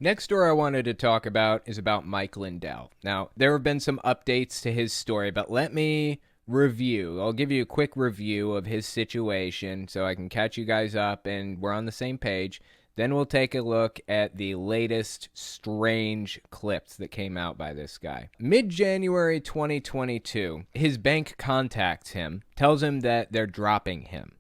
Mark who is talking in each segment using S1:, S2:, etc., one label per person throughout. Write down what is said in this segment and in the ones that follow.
S1: Next story I wanted to talk about is about Mike Lindell. Now, there have been some updates to his story, but let me review. I'll give you a quick review of his situation so I can catch you guys up and we're on the same page. Then we'll take a look at the latest strange clips that came out by this guy. Mid-January 2022, his bank contacts him, tells him that they're dropping him.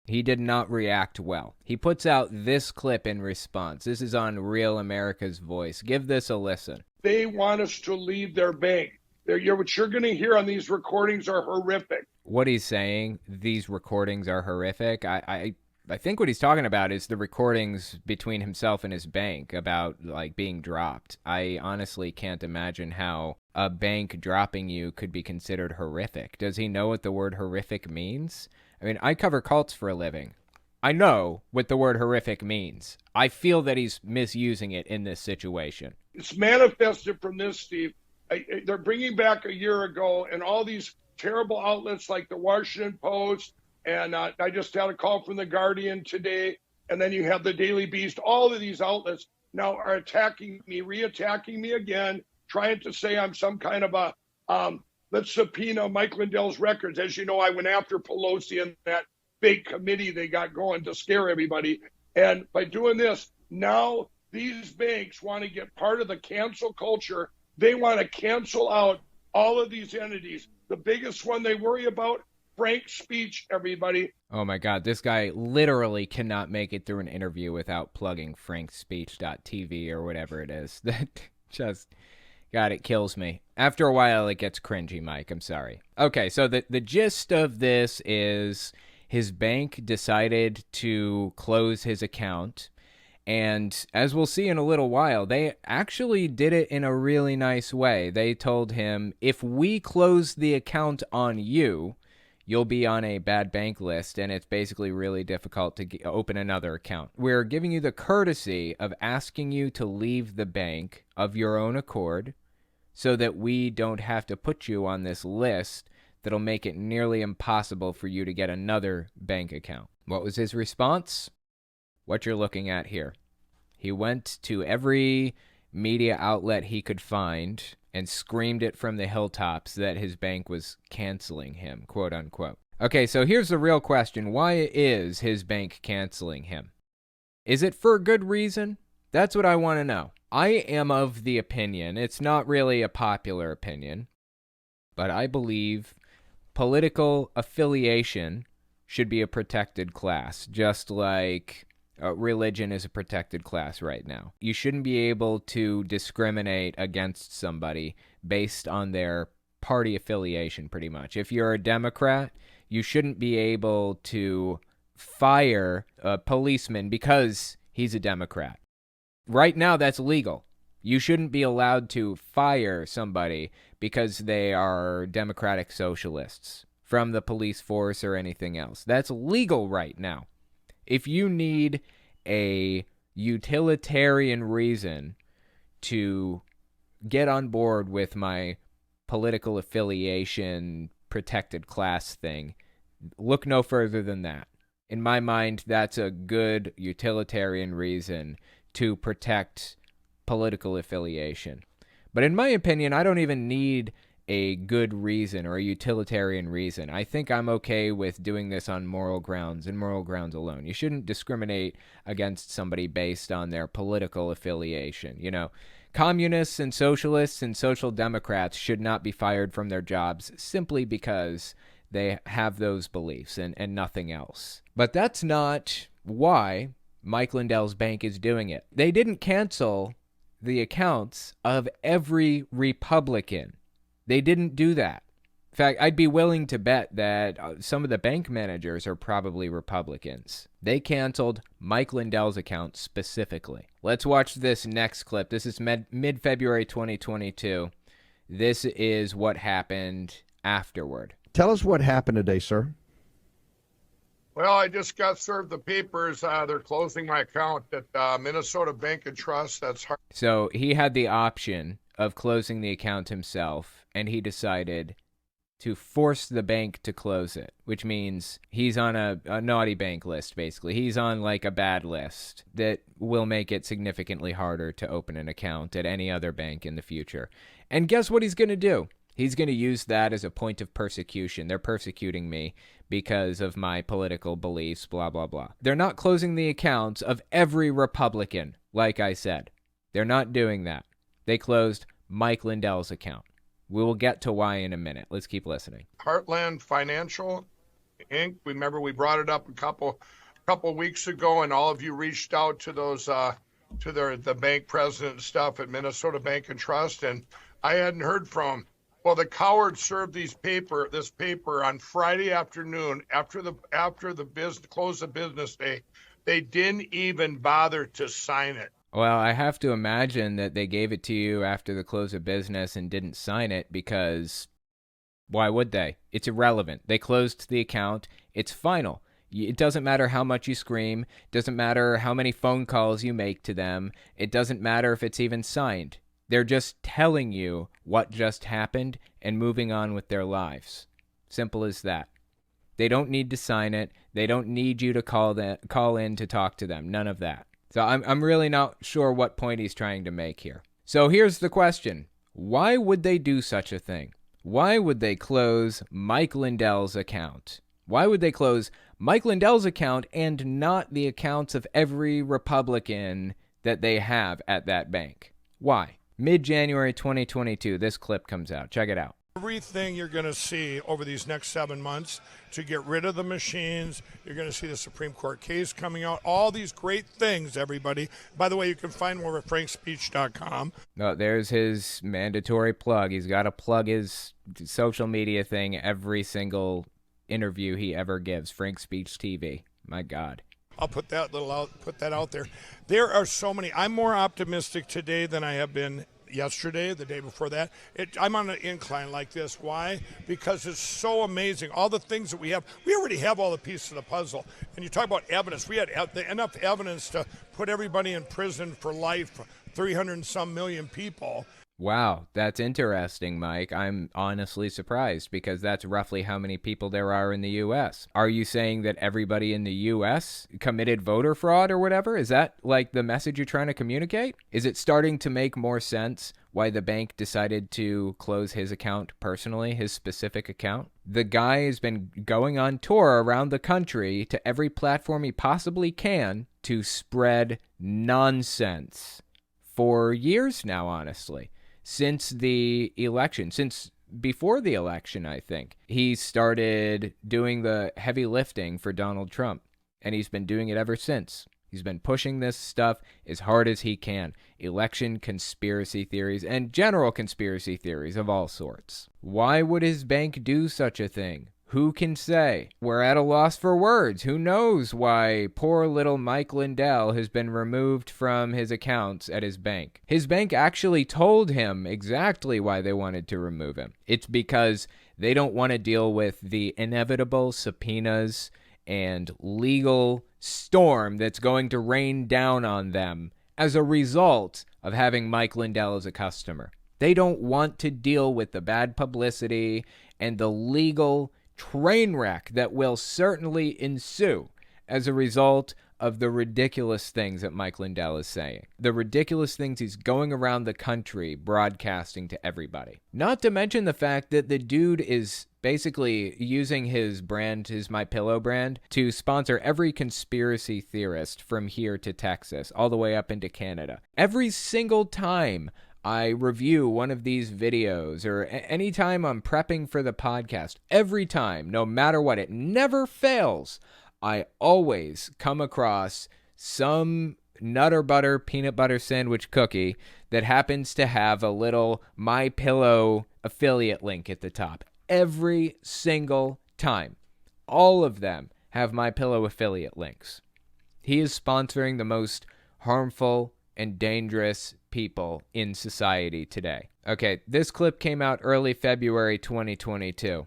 S1: He did not react well. He puts out this clip in response. This is on Real America's Voice. Give this a listen.
S2: They want us to leave their bank. What you're going to hear on these recordings are horrific.
S1: What he's saying, these recordings are horrific. I think what he's talking about is the recordings between himself and his bank about like being dropped. I honestly can't imagine how a bank dropping you could be considered horrific. Does he know what the word horrific means? I mean, I cover cults for a living. I know what the word horrific means. I feel that he's misusing it in this situation.
S2: It's manifested from this, Steve. They're bringing back a year ago, and all these terrible outlets like the Washington Post, and I just had a call from the Guardian today, and then you have the Daily Beast. All of these outlets now are attacking me, re-attacking me again, trying to say I'm some kind of a let's subpoena Mike Lindell's records. As you know, I went after Pelosi and that big committee they got going to scare everybody. And by doing this, now these banks want to get part of the cancel culture. They want to cancel out all of these entities. The biggest one they worry about, Frank's speech, everybody.
S1: Oh my God, this guy literally cannot make it through an interview without plugging frankspeech.tv or whatever it is. That just... God, it kills me. After a while, it gets cringy, Mike. I'm sorry. Okay, so the gist of this is his bank decided to close his account. And as we'll see in a little while, they actually did it in a really nice way. They told him, if we close the account on you, you'll be on a bad bank list, and it's basically really difficult to open another account. We're giving you the courtesy of asking you to leave the bank of your own accord, so that we don't have to put you on this list that'll make it nearly impossible for you to get another bank account. What was his response? What you're looking at here. He went to every media outlet he could find and screamed it from the hilltops that his bank was canceling him, quote unquote. Okay, so here's the real question. Why is his bank canceling him? Is it for a good reason? That's what I want to know. I am of the opinion, it's not really a popular opinion, but I believe political affiliation should be a protected class, just like religion is a protected class right now. You shouldn't be able to discriminate against somebody based on their party affiliation, pretty much. If you're a Democrat, you shouldn't be able to fire a policeman because he's a Democrat. Right now, that's legal. You shouldn't be allowed to fire somebody because they are democratic socialists from the police force or anything else. That's legal right now. If you need a utilitarian reason to get on board with my political affiliation protected class thing, look no further than that. In my mind, that's a good utilitarian reason to protect political affiliation. But in my opinion, I don't even need a good reason or a utilitarian reason. I think I'm okay with doing this on moral grounds and moral grounds alone. You shouldn't discriminate against somebody based on their political affiliation. You know, communists and socialists and social democrats should not be fired from their jobs simply because they have those beliefs and nothing else. But that's not why Mike Lindell's bank is doing it. They didn't cancel the accounts of every Republican. They didn't do that. In fact, I'd be willing to bet that some of the bank managers are probably Republicans. They canceled Mike Lindell's account specifically. Let's watch this next clip. This is mid-February 2022. This is what happened afterward.
S3: Tell us what happened today, sir.
S4: Well, I just got served the papers. They're closing my account at Minnesota Bank and Trust. That's hard.
S1: So he had the option of closing the account himself, and he decided to force the bank to close it, which means he's on a naughty bank list, basically. He's on like a bad list that will make it significantly harder to open an account at any other bank in the future. And guess what he's going to do? He's going to use that as a point of persecution. They're persecuting me because of my political beliefs, blah, blah, blah. They're not closing the accounts of every Republican, like I said. They're not doing that. They closed Mike Lindell's account. We will get to why in a minute. Let's keep listening.
S4: Heartland Financial Inc. Remember, we brought it up a couple weeks ago, and all of you reached out to those to the bank president and stuff at Minnesota Bank and Trust, and I hadn't heard from them. Well, the cowards served this paper on Friday afternoon after the close of business day. They didn't even bother to sign it.
S1: Well, I have to imagine that they gave it to you after the close of business and didn't sign it because why would they? It's irrelevant. They closed the account. It's final. It doesn't matter how much you scream. It doesn't matter how many phone calls you make to them. It doesn't matter if it's even signed. They're just telling you what just happened and moving on with their lives. Simple as that. They don't need to sign it. They don't need you to call in to talk to them. None of that. So I'm really not sure what point he's trying to make here. So here's the question. Why would they do such a thing? Why would they close Mike Lindell's account? Why would they close Mike Lindell's account and not the accounts of every Republican that they have at that bank? Why? Mid-January 2022, this clip comes out. Check it out.
S5: Everything you're going to see over these next 7 months to get rid of the machines. You're going to see the Supreme Court case coming out. All these great things, everybody. By the way, you can find more at frankspeech.com.
S1: Oh, there's his mandatory plug. He's got to plug his social media thing every single interview he ever gives. Frank Speech TV. My God.
S5: I'll put that out there. There are so many. I'm more optimistic today than I have been yesterday, the day before that. I'm on an incline like this. Why? Because it's so amazing. All the things that we have, we already have all the pieces of the puzzle. And you talk about evidence. We had enough evidence to put everybody in prison for life, 300 and some million people.
S1: Wow, that's interesting, Mike. I'm honestly surprised because that's roughly how many people there are in the U.S. Are you saying that everybody in the U.S. committed voter fraud or whatever? Is that like the message you're trying to communicate? Is it starting to make more sense why the bank decided to close his account personally, his specific account? The guy has been going on tour around the country to every platform he possibly can to spread nonsense for years now, honestly. Since the election, since before the election, I think, he started doing the heavy lifting for Donald Trump, and he's been doing it ever since. He's been pushing this stuff as hard as he can. Election conspiracy theories and general conspiracy theories of all sorts. Why would his bank do such a thing? Who can say? We're at a loss for words. Who knows why poor little Mike Lindell has been removed from his accounts at his bank? His bank actually told him exactly why they wanted to remove him. It's because they don't want to deal with the inevitable subpoenas and legal storm that's going to rain down on them as a result of having Mike Lindell as a customer. They don't want to deal with the bad publicity and the legal train wreck that will certainly ensue as a result of the ridiculous things that Mike Lindell is saying. The ridiculous things he's going around the country broadcasting to everybody. Not to mention the fact that the dude is basically using his brand, his MyPillow brand, to sponsor every conspiracy theorist from here to Texas, all the way up into Canada. Every single time I review one of these videos, or anytime I'm prepping for the podcast, every time, no matter what, it never fails, I always come across some Nutter Butter peanut butter sandwich cookie that happens to have a little MyPillow affiliate link at the top. Every single time. All of them have MyPillow affiliate links. He is sponsoring the most harmful and dangerous people in society today. Okay, this clip came out early February 2022.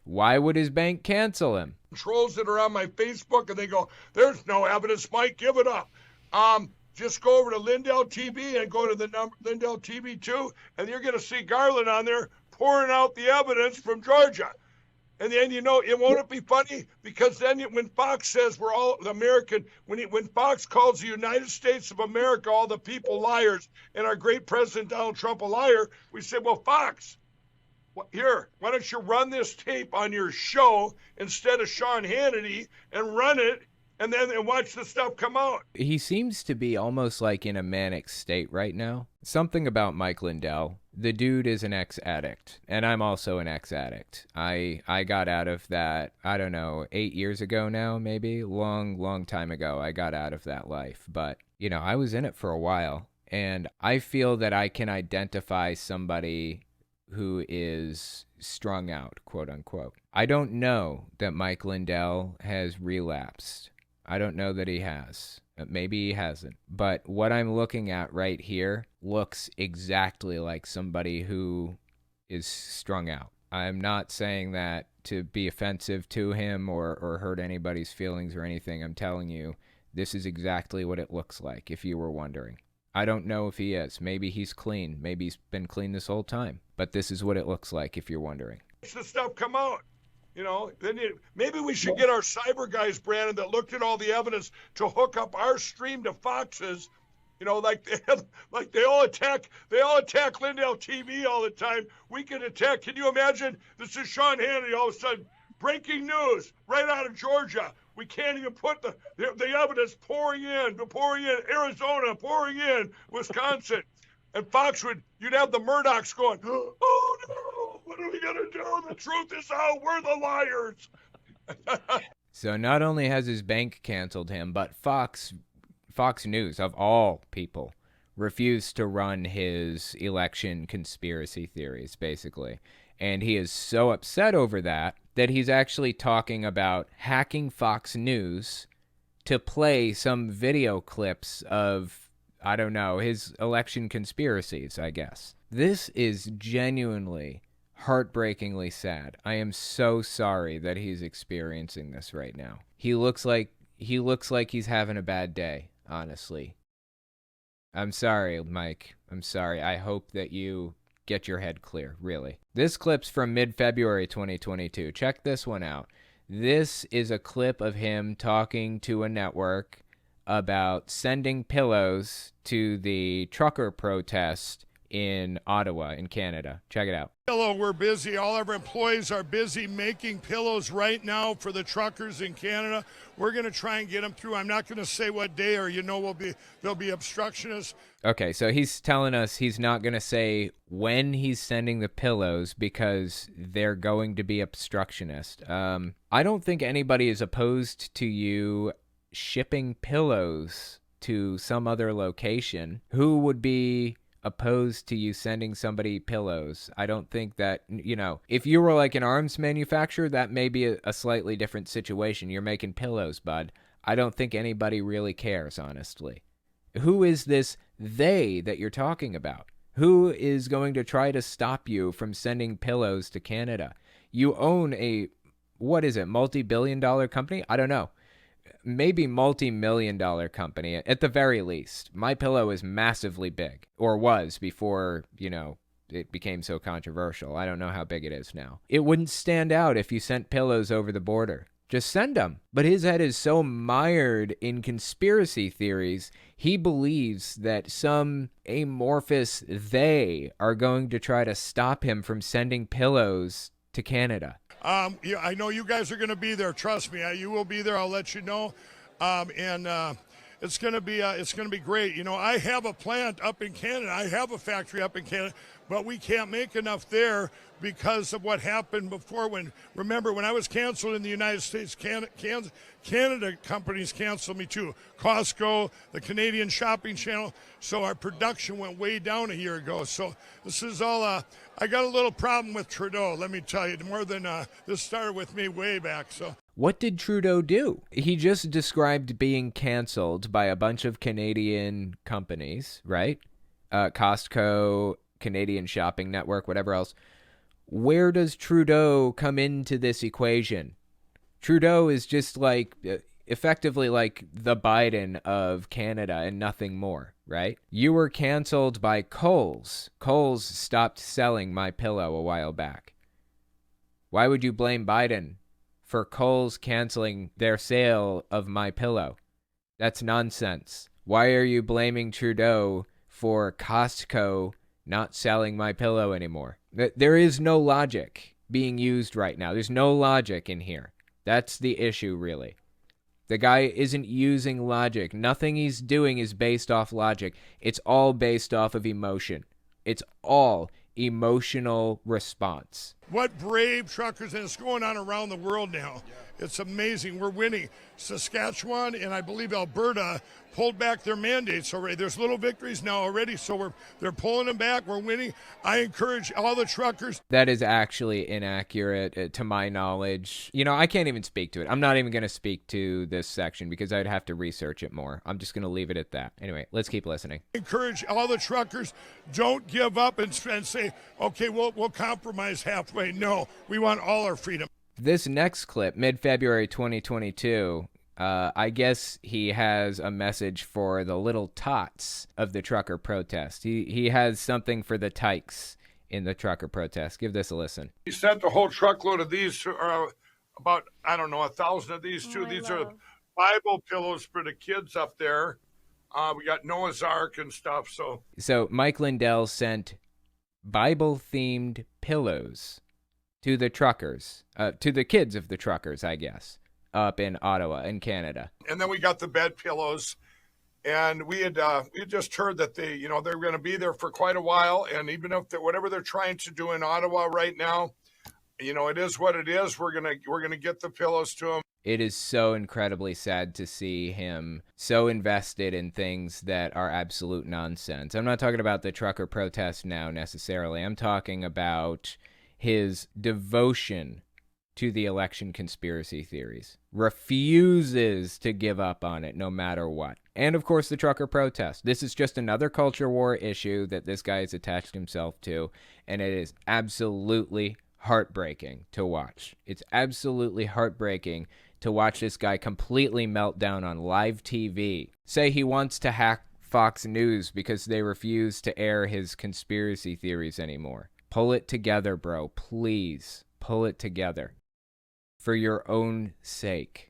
S1: Why would his bank cancel him?
S4: Trolls that are on my Facebook and they go, "There's no evidence, Mike, give it up." Just go over to Lindell TV and go to the number Lindell TV 2, and you're going to see Garland on there pouring out the evidence from Georgia. And then, it won't be funny? Because then when Fox says we're all American, when Fox calls the United States of America, all the people liars, and our great president Donald Trump a liar, we say, well, Fox, here, why don't you run this tape on your show instead of Sean Hannity and run it and watch the stuff come out?
S1: He seems to be almost like in a manic state right now. Something about Mike Lindell. The dude is an ex-addict, and I'm also an ex-addict. I got out of that, I don't know, 8 years ago now, maybe? Long time ago, I got out of that life. But, I was in it for a while, and I feel that I can identify somebody who is strung out, quote unquote. I don't know that Mike Lindell has relapsed. I don't know that he has. Maybe he hasn't. But what I'm looking at right here looks exactly like somebody who is strung out. I'm not saying that to be offensive to him or hurt anybody's feelings or anything. I'm telling you, this is exactly what it looks like, if you were wondering. I don't know if he is. Maybe he's clean. Maybe he's been clean this whole time. But this is what it looks like, if you're wondering.
S4: Watch the stuff come out. Maybe we should get our cyber guys, Brandon, that looked at all the evidence to hook up our stream to Fox's. Like they all attack Lindell TV all the time. We can attack. Can you imagine? This is Sean Hannity. All of a sudden, breaking news right out of Georgia. We can't even put the evidence pouring in Arizona, pouring in Wisconsin, and Fox you'd have the Murdochs going, oh no, what are we gonna do? The truth is out. We're the liars.
S1: So not only has his bank canceled him, but Fox News, of all people, refused to run his election conspiracy theories, basically. And he is so upset over that he's actually talking about hacking Fox News to play some video clips of, I don't know, his election conspiracies, I guess. This is genuinely heartbreakingly sad. I am so sorry that he's experiencing this right now. He looks like he's having a bad day, honestly. I'm sorry, Mike. I'm sorry. I hope that you get your head clear, really. This clip's from mid-February 2022. Check this one out. This is a clip of him talking to a network about sending pillows to the trucker protest in Ottawa, in Canada. Check it out.
S5: Hello, we're busy. All of our employees are busy making pillows right now for the truckers in Canada. We're going to try and get them through. I'm not going to say what day, or there'll be obstructionists.
S1: Okay, so he's telling us he's not going to say when he's sending the pillows because they're going to be obstructionist. I don't think anybody is opposed to you shipping pillows to some other location. Who would be opposed to you sending somebody pillows? I don't think that, if you were like an arms manufacturer, that may be a slightly different situation. You're making pillows, bud. I don't think anybody really cares, honestly. Who is this they that you're talking about? Who is going to try to stop you from sending pillows to Canada? You own a, multi-billion-dollar company? I don't know. Maybe multi-million-dollar company at the very least. My Pillow is massively big, or was before, it became so controversial. I don't know how big it is now. It wouldn't stand out if you sent pillows over the border. Just send them. But his head is so mired in conspiracy theories, he believes that some amorphous they are going to try to stop him from sending pillows to Canada.
S5: Yeah, I know you guys are going to be there. Trust me, you will be there. I'll let you know. It's going to be great. I have a plant up in Canada. I have a factory up in Canada, but we can't make enough there because of what happened before. Remember when I was canceled in the United States, Canada companies canceled me too. Costco, the Canadian shopping channel. So our production went way down a year ago. So this is all. I got a little problem with Trudeau. Let me tell you, more than this started with me way back. So.
S1: What did Trudeau do? He just described being canceled by a bunch of Canadian companies, right? Costco, Canadian Shopping Network, whatever else. Where does Trudeau come into this equation? Trudeau is just like effectively like the Biden of Canada and nothing more, right? You were canceled by Kohl's. Kohl's stopped selling My Pillow a while back. Why would you blame Biden for Kohl's canceling their sale of My Pillow? That's nonsense. Why are you blaming Trudeau for Costco not selling My Pillow anymore? There is no logic being used right now. There's no logic in here. That's the issue, really. The guy isn't using logic. Nothing he's doing is based off logic. It's all based off of emotion. It's all emotional response.
S5: What brave truckers, and it's going on around the world now. It's amazing. We're winning. Saskatchewan and I believe Alberta pulled back their mandates already. There's little victories now already, so they're pulling them back. We're winning. I encourage all the truckers.
S1: That is actually inaccurate to my knowledge. You know, I can't even speak to it. I'm not even going to speak to this section because I'd have to research it more. I'm just going to leave it at that. Anyway, let's keep listening.
S5: Encourage all the truckers, don't give up and say, okay, we'll compromise halfway. No, we want all our freedom.
S1: This next clip, mid-February 2022, I guess he has a message for the little tots of the trucker protest. He has something for the tykes in the trucker protest. Give this a listen.
S4: He sent a whole truckload of these, about, I don't know, 1,000 of these too. These are Bible pillows for the kids up there. We got Noah's Ark and stuff. So
S1: Mike Lindell sent Bible-themed pillows to the truckers, to the kids of the truckers, I guess, up in Ottawa in Canada.
S4: And then we got the bed pillows, and we had just heard that they're going to be there for quite a while. And even if whatever they're trying to do in Ottawa right now, it is what it is. We're gonna get the pillows to them.
S1: It is so incredibly sad to see him so invested in things that are absolute nonsense. I'm not talking about the trucker protest now necessarily. I'm talking about his devotion to the election conspiracy theories, refuses to give up on it no matter what. And of course, the trucker protest. This is just another culture war issue that this guy has attached himself to, and it is absolutely heartbreaking to watch. It's absolutely heartbreaking to watch this guy completely melt down on live TV. Say he wants to hack Fox News because they refuse to air his conspiracy theories anymore. Pull it together, bro. Please pull it together. For your own sake.